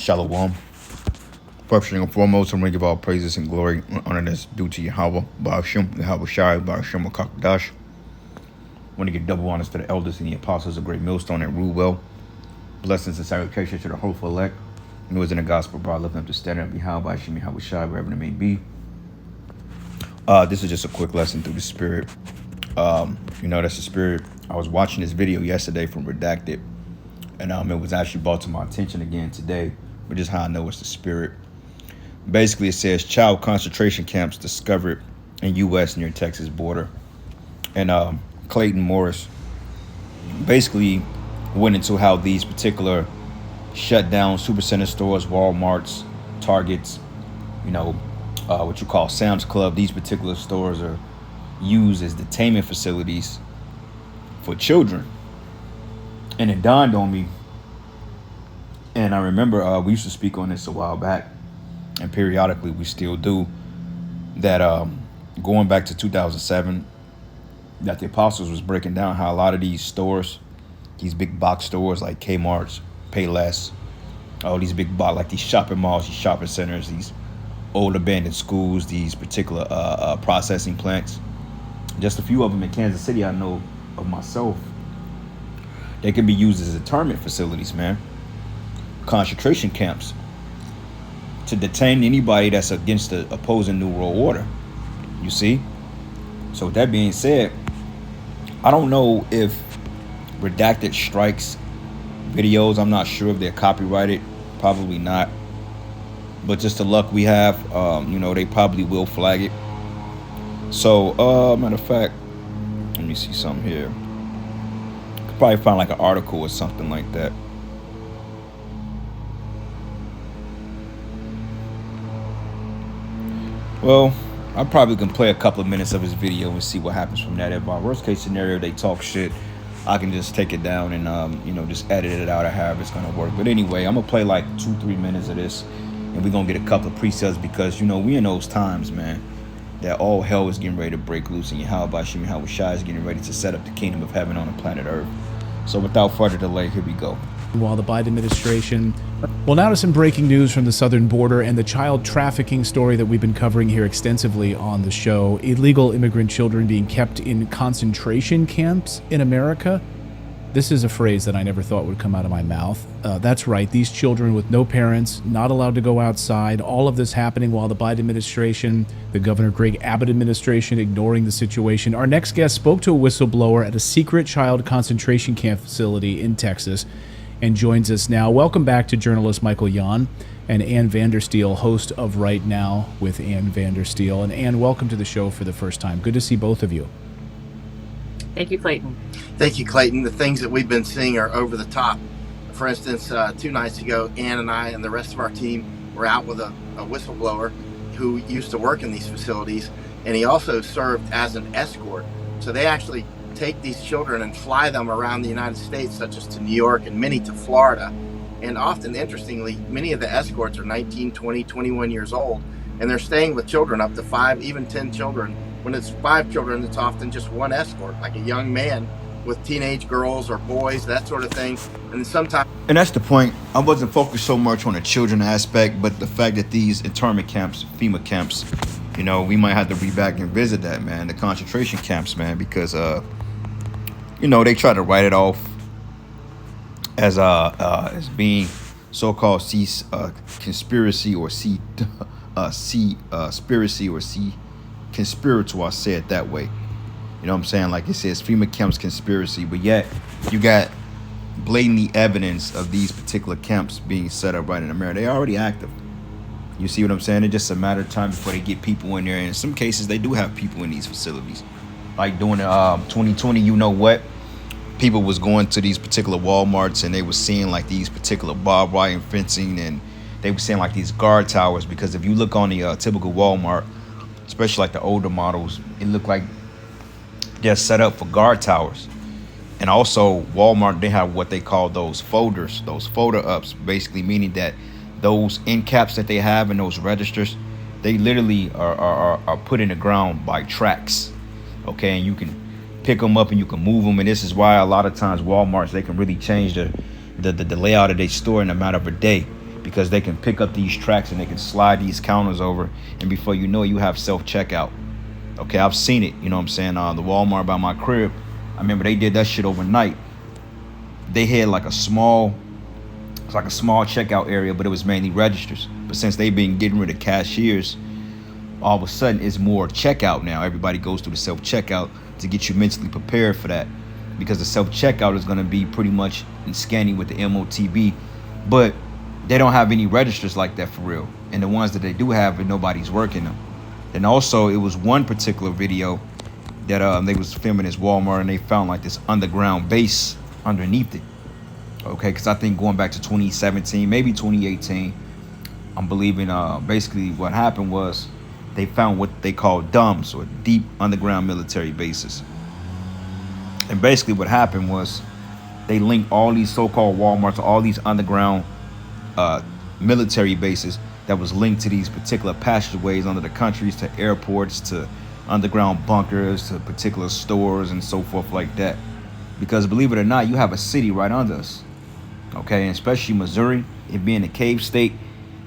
Shalom. First and foremost, I'm going to give all praises and glory and honor that's due to Yahweh, Ba'ashim, Yahweh Shai, Ba'ashim, Makakadash. I want to give double honors to the elders and the apostles of Great Millstone and rule well. Blessings and salutations to the hopeful elect. And who is in the gospel, brought love them to stand up behind Ba'ashim, Yahweh Shai, wherever it may be. This is just a quick lesson through the spirit. That's the spirit. I was watching this video yesterday from Redacted, and it was actually brought to my attention again today, which is how I know it's the spirit. Basically, it says child concentration camps discovered in U.S. near Texas border. And Clayton Morris basically went into how these particular shut down supercenter stores, Walmarts, Targets, what you call Sam's Club, these particular stores are used as detainment facilities for children. And it dawned on me, and I remember we used to speak on this a while back, and periodically we still do, that going back to 2007, that the apostles was breaking down how a lot of these stores, these big box stores like Kmart's, Payless, all these big box, like these shopping malls, these shopping centers, these old abandoned schools, these particular processing plants, just a few of them in Kansas City I know of myself, they can be used as internment facilities, man. Concentration camps to detain anybody that's against the opposing New World Order. You see? So with that being said, I don't know if Redacted strikes videos. I'm not sure if they're copyrighted. Probably not. But just the luck we have, they probably will flag it. So, matter of fact, let me see something here. Could probably find like an article or something like that. Well, I probably can play a couple of minutes of his video and see what happens from that. If my worst case scenario, they talk shit, I can just take it down and, just edit it out or however it's going to work. But anyway, I'm going to play like 2-3 minutes of this, and we're going to get a couple of presets because, we in those times, man, that all hell is getting ready to break loose, and Yahweh Shai is getting ready to set up the kingdom of heaven on the planet Earth. So without further delay, here we go. While the Biden administration... Well, now to some breaking news from the southern border and the child trafficking story that we've been covering here extensively on the show. Illegal immigrant children being kept in concentration camps in America. This is a phrase that I never thought would come out of my mouth. That's right, these children with no parents, not allowed to go outside, all of this happening while the Biden administration, the Governor Greg Abbott administration, ignoring the situation. Our next guest spoke to a whistleblower at a secret child concentration camp facility in Texas and joins us now. Welcome back to journalist Michael Yon and Ann Vandersteel, host of Right Now with Ann Vandersteel. And Ann, welcome to the show for the first time. Good to see both of you. Thank you, Clayton. Thank you, Clayton. The things that we've been seeing are over the top. For instance, 2 nights ago, Ann and I and the rest of our team were out with a whistleblower who used to work in these facilities, and he also served as an escort. So they actually take these children and fly them around the United States, such as to New York and many to Florida. And often, interestingly, many of the escorts are 19, 20, 21 years old, and they're staying with children up to 5, even 10 children. When it's 5 children, it's often just one escort, like a young man with teenage girls or boys, that sort of thing. And sometimes... And that's the point. I wasn't focused so much on the children aspect, but the fact that these internment camps, FEMA camps, we might have to be back and visit that, man, the concentration camps, man, because, they try to write it off as being so-called conspiracy or conspirator. I say it that way. You know what I'm saying? Like it says FEMA camps conspiracy, but yet you got blatantly evidence of these particular camps being set up right in America. They're already active. You see what I'm saying? It's just a matter of time before they get people in there. And in some cases, they do have people in these facilities. Like during 2020, people was going to these particular Walmarts and they were seeing like these particular barbed wire fencing, and they were seeing like these guard towers. Because if you look on the typical Walmart, especially like the older models, it looked like they're set up for guard towers. And also Walmart, they have what they call those folders, those folder ups, basically meaning that those end caps that they have in those registers, they literally are put in the ground by tracks. Okay, and you can pick them up and you can move them. And this is why a lot of times Walmarts, they can really change the layout of their store in a matter of a day, because they can pick up these tracks and they can slide these counters over, and before you know it, you have self-checkout. Okay, I've seen it. You know what I'm saying? The Walmart by my crib, I remember they did that shit overnight. They had like a small checkout area, but it was mainly registers. But since they've been getting rid of cashiers, all of a sudden it's more checkout now. Everybody goes through the self-checkout to get you mentally prepared for that, because the self-checkout is going to be pretty much in scanning with the MOTB, but they don't have any registers like that for real. And the ones that they do have, nobody's working them. And also, it was one particular video that they was filming this Walmart, and they found like this underground base underneath it. Okay, because I think going back to 2017, maybe 2018, I'm believing basically what happened was they found what they call DUMBs, or deep underground military bases. And basically what happened was they linked all these so-called Walmarts to all these underground military bases that was linked to these particular passageways under the countries, to airports, to underground bunkers, to particular stores and so forth like that. Because believe it or not, you have a city right under us. Okay, and especially Missouri, it being a cave state,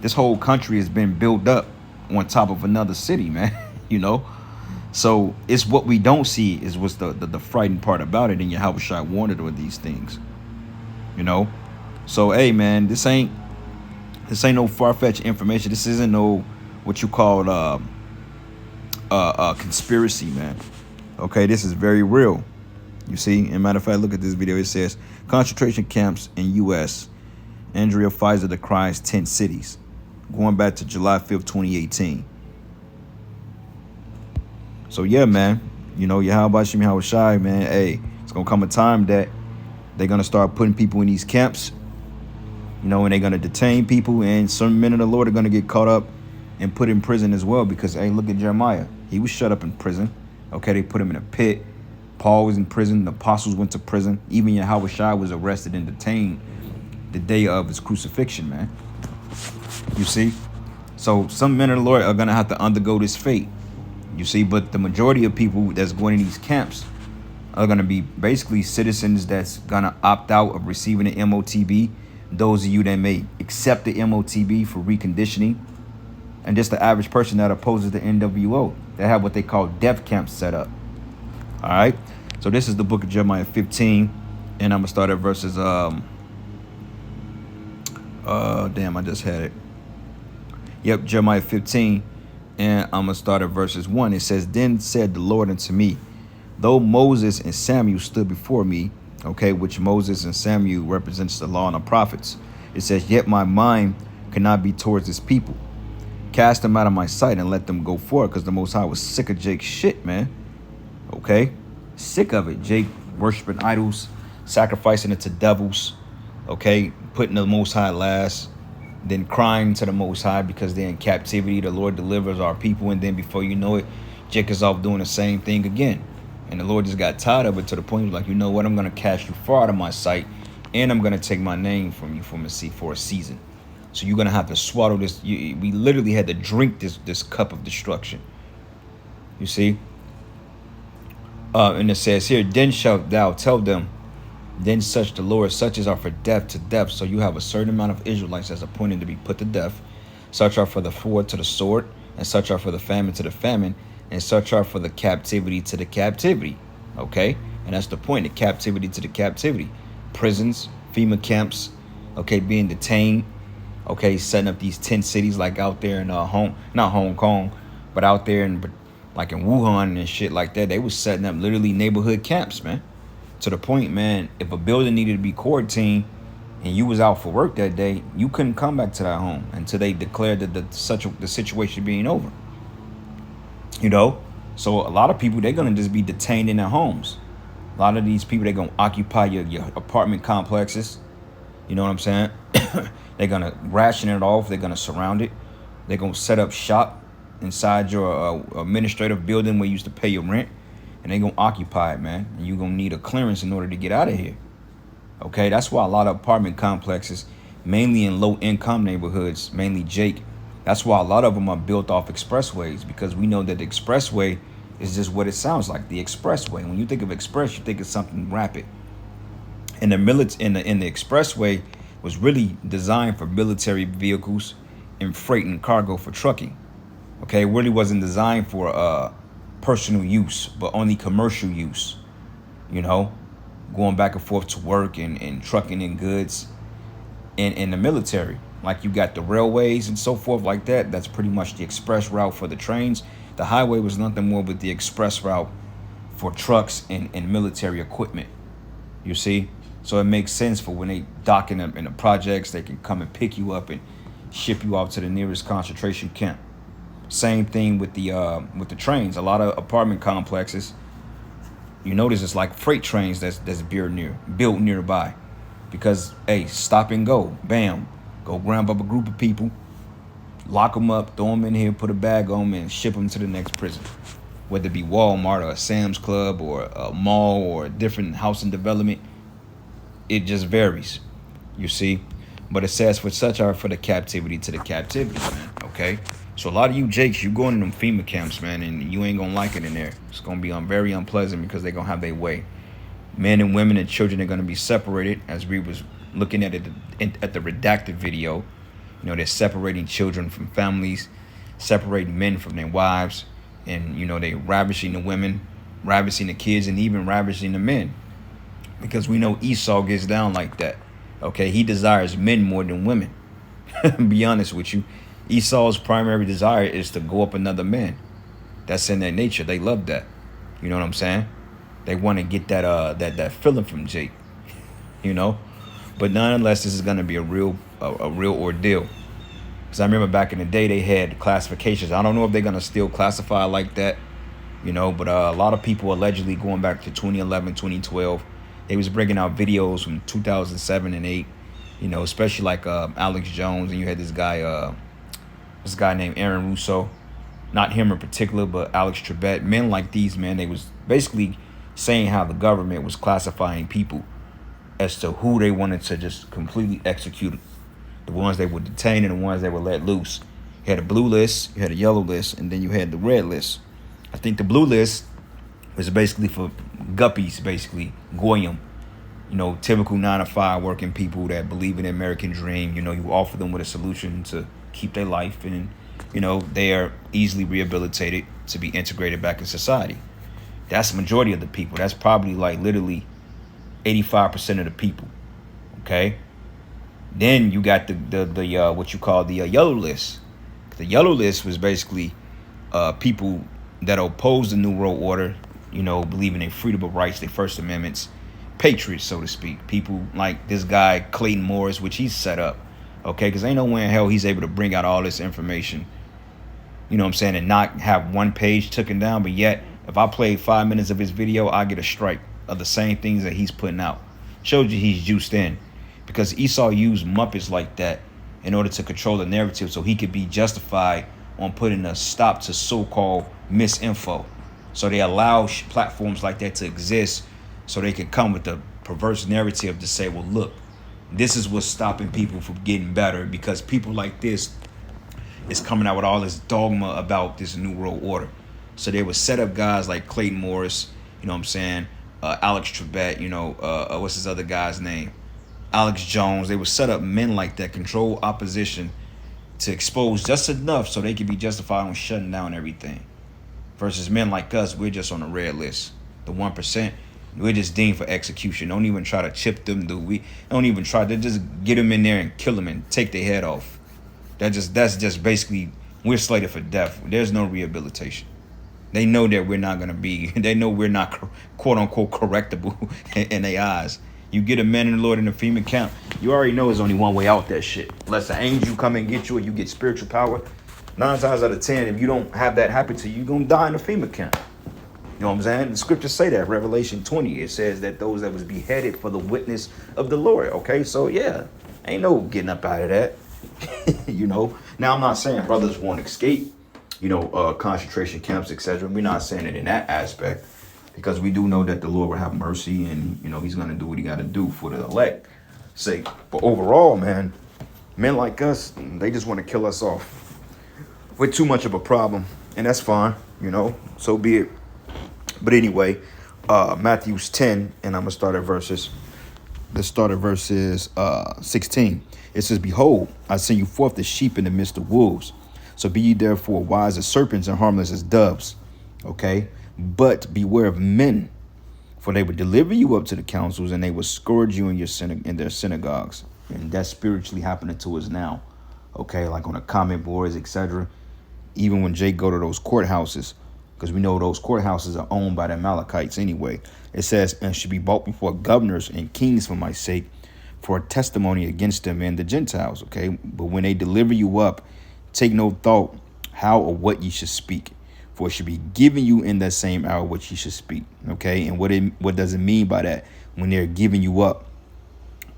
this whole country has been built up on top of another city, man. You know? So it's what we don't see is what's the frightening part about it, and Yahushua warned it with these things. You know? So hey man, this ain't no far-fetched information. This isn't no what you call conspiracy, man. Okay, this is very real. You see, and matter of fact, look at this video. It says concentration camps in U.S. Andrea Pfizer decries 10 cities, going back to July 5th, 2018. So yeah, man, you know, Yahweh Shem Yahushai, man. Hey, it's gonna come a time that they're gonna start putting people in these camps. You know, and they're gonna detain people, and some men of the Lord are gonna get caught up and put in prison as well. Because hey, look at Jeremiah. He was shut up in prison. Okay, they put him in a pit. Paul was in prison. The apostles went to prison. Even Yahushua was arrested and detained the day of his crucifixion, man. You see? So some men of the Lord are going to have to undergo this fate. You see? But the majority of people that's going to these camps are going to be basically citizens that's going to opt out of receiving the MOTB. Those of you that may accept the MOTB for reconditioning. And just the average person that opposes the NWO. They have what they call death camps set up. All right, so this is the book of Jeremiah 15, and I'm gonna start at verses damn, I just had it. Yep, Jeremiah 15, and I'm gonna start at verses 1. It says, "Then said the Lord unto me, though Moses and Samuel stood before me," okay, which Moses and Samuel represents the law and the prophets. It says, "Yet my mind cannot be towards this people. Cast them out of my sight and let them go forward," because the Most High was sick of Jake's shit, man. Okay, sick of it. Jake worshiping idols, sacrificing it to devils. Okay, putting the Most High last, then crying to the Most High because they're in captivity. The Lord delivers our people, and then before you know it, Jake is off doing the same thing again. And the Lord just got tired of it to the point he was like, you know what? I'm gonna cast you far out of my sight, and I'm gonna take my name from you for a season. So you're gonna have to swallow this. We literally had to drink this cup of destruction. You see. And it says here, "Then shalt thou tell them, then such the Lord, such as are for death to death." So you have a certain amount of Israelites that's appointed to be put to death. Such are for the sword to the sword, and such are for the famine to the famine, and such are for the captivity to the captivity. Okay? And that's the point, the captivity to the captivity. Prisons, FEMA camps, okay, being detained, okay, setting up these 10 cities like out there in not Hong Kong, but out there in like in Wuhan and shit like that. They was setting up literally neighborhood camps, man. To the point, man, if a building needed to be quarantined and you was out for work that day, you couldn't come back to that home until they declared that the situation being over. You know? So a lot of people, they're going to just be detained in their homes. A lot of these people, they're going to occupy your apartment complexes. You know what I'm saying? They're going to ration it off. They're going to surround it. They're going to set up shop inside your administrative building where you used to pay your rent, and they're gonna occupy it, man. And you're gonna need a clearance in order to get out of here. Okay, that's why a lot of apartment complexes, mainly in low-income neighborhoods, mainly Jake, that's why a lot of them are built off expressways, because we know that the expressway is just what it sounds like, the expressway. When you think of express, you think of something rapid. In the expressway, was really designed for military vehicles and freight and cargo for trucking. Okay, it really wasn't designed for personal use, but only commercial use. You know, going back and forth to work and trucking in goods in the military. Like you got the railways and so forth like that. That's pretty much the express route for the trains. The highway was nothing more but the express route for trucks and military equipment. You see? So it makes sense for when they dock in the projects, they can come and pick you up and ship you off to the nearest concentration camp. Same thing with the trains. A lot of apartment complexes, you notice it's like freight trains that's built nearby. Because, hey, stop and go. Bam. Go grab up a group of people, lock them up, throw them in here, put a bag on them, and ship them to the next prison. Whether it be Walmart or a Sam's Club or a mall or a different housing development, it just varies, you see. But it says, for such are for the captivity to the captivity, man, okay? So a lot of you Jakes, you going to them FEMA camps, man, and you ain't going to like it in there. It's going to be very unpleasant because they're going to have their way. Men and women and children are going to be separated, as we was looking at it at the redacted video. You know, they're separating children from families, separating men from their wives, and, you know, they're ravishing the women, ravishing the kids, and even ravishing the men. Because we know Esau gets down like that. Okay, he desires men more than women. Be honest with you. Esau's primary desire is to go up another man. That's in their nature. They love that. You know what I'm saying? They want to get that feeling from Jake, you know. But nonetheless, this is going to be a real ordeal. Because I remember back in the day, they had classifications. I don't know if they're going to still classify like that, you know. But a lot of people allegedly going back to 2011, 2012, they was bringing out videos from 2007 and 8, you know, especially like Alex Jones, and you had this guy named Aaron Russo. Not him in particular, but Alex Trebek. Men like these, man, they was basically saying how the government was classifying people as to who they wanted to just completely execute. The ones they would detain and the ones they would let loose. You had a blue list, you had a yellow list, and then you had the red list. I think the blue list was basically for guppies, basically, goyim. You know, typical 9-to-5 working people that believe in the American dream. You know, you offer them with a solution to keep their life, and, you know, they are easily rehabilitated to be integrated back in society. That's the majority of the people. That's probably like literally 85% of the people. Okay. Then you got the what you call the yellow list. The yellow list was basically people that oppose the New World Order, you know, believing in freedom of rights, their First Amendments, patriots, so to speak. People like this guy Clayton Morris, which he's set up. Okay, because ain't no way in hell he's able to bring out all this information, you know what I'm saying, and not have one page taken down. But yet, if I play 5 minutes of his video, I get a strike of the same things that he's putting out. Shows you he's juiced in. Because Esau used Muppets like that in order to control the narrative so he could be justified on putting a stop to so-called misinfo. So they allow platforms like that to exist so they can come with the perverse narrative to say, well, look, this is what's stopping people from getting better, because people like this is coming out with all this dogma about this New World Order. So they would set up guys like Clayton Morris, you know what I'm saying, Alex Trebek, you know, what's his other guy's name? Alex Jones. They would set up men like that, control opposition, to expose just enough so they could be justified on shutting down everything. Versus men like us, we're just on the red list. The 1%, we're just deemed for execution. Don't even try to chip them. We don't even try to just get them in there and kill them and take their head off. That's just basically, we're slated for death. There's no rehabilitation. They know that we're not going to be, they know we're not quote unquote correctable in their eyes. You get a man in the Lord in the FEMA camp, you already know there's only one way out that shit. Unless an angel come and get you or you get spiritual power. 9 times out of 10, if you don't have that happen to you, you're going to die in the FEMA camp. You know what I'm saying? The scriptures say that. Revelation 20, it says that those that was beheaded for the witness of the Lord. Okay, so yeah, ain't no getting up out of that. You know, now I'm not saying brothers won't escape, you know, concentration camps, etc. We're not saying it in that aspect, because we do know that the Lord will have mercy and, you know, he's going to do what he got to do for the elect sake. But overall, man, men like us, they just want to kill us off. We're too much of a problem, and that's fine, you know, so be it. But anyway, Matthew 10, and I'm going to start at verses let's start at verses 16. It says, behold, I send you forth as sheep in the midst of wolves. So be ye therefore wise as serpents and harmless as doves. Okay. But beware of men, for they would deliver you up to the councils, and they will scourge you in in their synagogues. And that's spiritually happening to us now. Okay, like on the comment boards, etc. Even when Jake go to those courthouses, because we know those courthouses are owned by the Amalekites anyway. It says, and should be brought before governors and kings for my sake, for a testimony against them and the Gentiles. Okay, but when they deliver you up, take no thought how or what ye should speak, for it should be given you in that same hour what ye should speak. Okay, and what does it mean by that? When they're giving you up,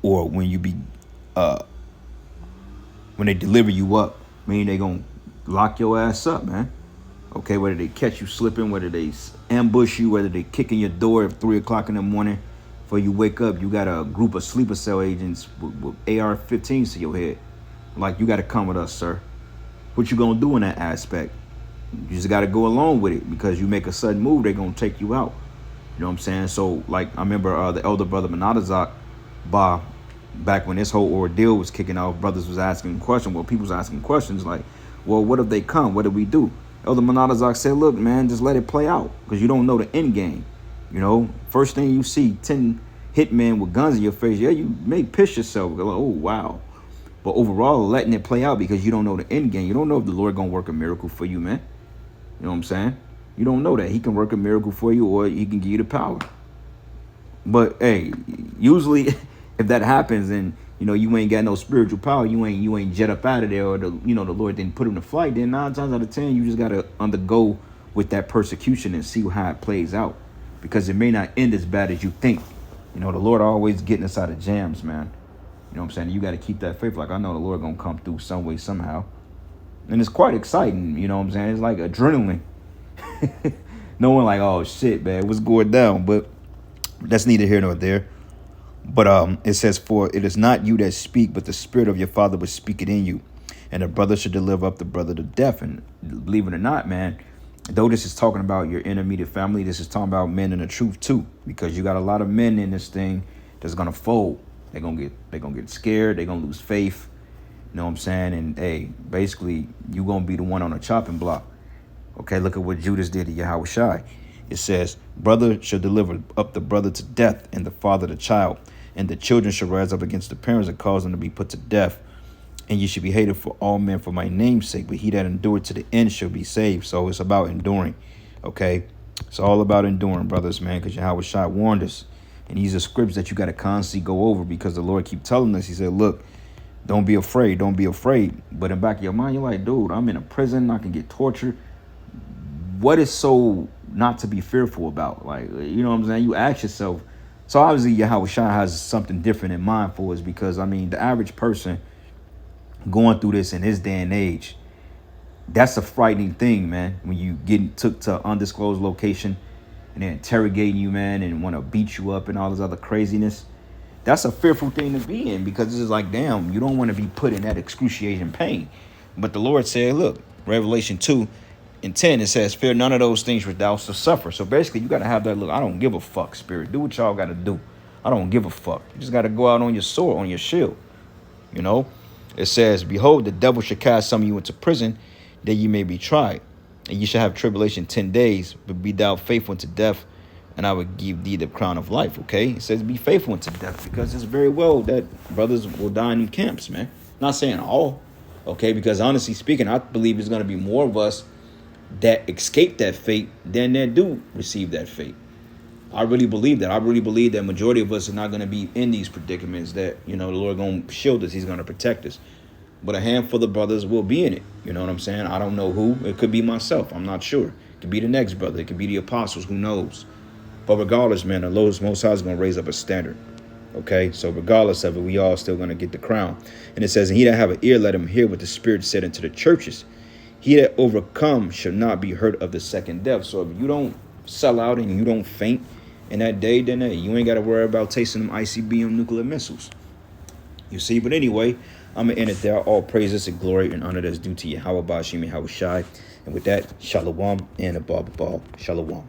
or when you be when they deliver you up, meaning they gonna lock your ass up, man. Okay, whether they catch you slipping, whether they ambush you, whether they kick in your door at 3 o'clock in the morning, before you wake up, you got a group of sleeper cell agents with AR-15s to your head. Like, you got to come with us, sir. What you gonna do in that aspect? You just got to go along with it, because you make a sudden move, they're gonna take you out. You know what I'm saying? So, like, I remember the elder brother Menadazak, back when this whole ordeal was kicking off, brothers was asking questions. Well, people was asking questions like, well, what if they come? What do we do? Elder Menadazak said, look, man, just let it play out, because you don't know the end game. You know, first thing you see 10 hitmen with guns in your face, yeah, you may piss yourself. Like, oh, wow. But overall, letting it play out, because you don't know the end game. You don't know if the Lord going to work a miracle for you, man. You know what I'm saying? You don't know that. He can work a miracle for you, or he can give you the power. But, hey, usually if that happens and, you know, you ain't got no spiritual power, you ain't jet up out of there, or the Lord didn't put him to flight, then 9 times out of 10, you just got to undergo with that persecution and see how it plays out, because it may not end as bad as you think. You know, the Lord always getting us out of jams, man. You know what I'm saying? You got to keep that faith. Like, I know the Lord going to come through some way, somehow. And it's quite exciting, you know what I'm saying? It's like adrenaline. Knowing like, oh, shit, man, what's going down? But that's neither here nor there. But it says, for it is not you that speak, but the Spirit of your Father which speaketh in you. And a brother should deliver up the brother to death. And believe it or not, man, though this is talking about your intermediate family, this is talking about men in the truth too. Because you got a lot of men in this thing that's gonna fold. They're gonna get scared, they're gonna lose faith. You know what I'm saying? And hey, basically, you gonna be the one on the chopping block. Okay, look at what Judas did to Yahushua. It says, brother shall deliver up the brother to death, and the father the child. And the children shall rise up against the parents and cause them to be put to death. And you should be hated for all men for my name's sake, but he that endured to the end shall be saved. So it's about enduring, okay? It's all about enduring, brothers, man, because Yahushua warned us. And these are scripts that you got to constantly go over, because the Lord keep telling us. He said, look, don't be afraid, don't be afraid. But in the back of your mind, you're like, dude, I'm in a prison, I can get tortured. What is so not to be fearful about? Like, you know what I'm saying? You ask yourself. So obviously Yahushua has something different in mind for us, because, I mean, the average person going through this in his day and age, that's a frightening thing, man. When you get took to an undisclosed location and they're interrogating you, man, and want to beat you up and all this other craziness, that's a fearful thing to be in, because it's like, damn, you don't want to be put in that excruciating pain. But the Lord said, look, Revelation 2:10, it says, fear none of those things which thou shalt suffer. So basically, you got to have that look, I don't give a fuck spirit. Do what y'all got to do. I don't give a fuck. You just got to go out on your sword, on your shield. You know, it says, behold, the devil shall cast some of you into prison, that ye may be tried. And ye shall have tribulation 10 days, but be thou faithful unto death, and I will give thee the crown of life. Okay, it says be faithful unto death, because it's very well that brothers will die in them camps, man. Not saying all, okay, because honestly speaking, I believe there's going to be more of us that escape that fate than that do receive that fate. I really believe that. I really believe that majority of us are not going to be in these predicaments, that, you know, the Lord going to shield us. He's going to protect us. But a handful of brothers will be in it. You know what I'm saying? I don't know who. It could be myself. I'm not sure. It could be the next brother. It could be the apostles. Who knows? But regardless, man, the Lord Most High is going to raise up a standard. Okay? So regardless of it, we all still going to get the crown. And it says, and he that have an ear, let him hear what the Spirit said unto the churches. He that overcome shall not be hurt of the second death. So if you don't sell out and you don't faint in that day, then hey, you ain't got to worry about tasting them ICBM nuclear missiles. You see? But anyway, I'm going to end it there. All praises and glory and honor that's due to Yahweh Bashim Yahushai. And with that, shalom and above all, shalom.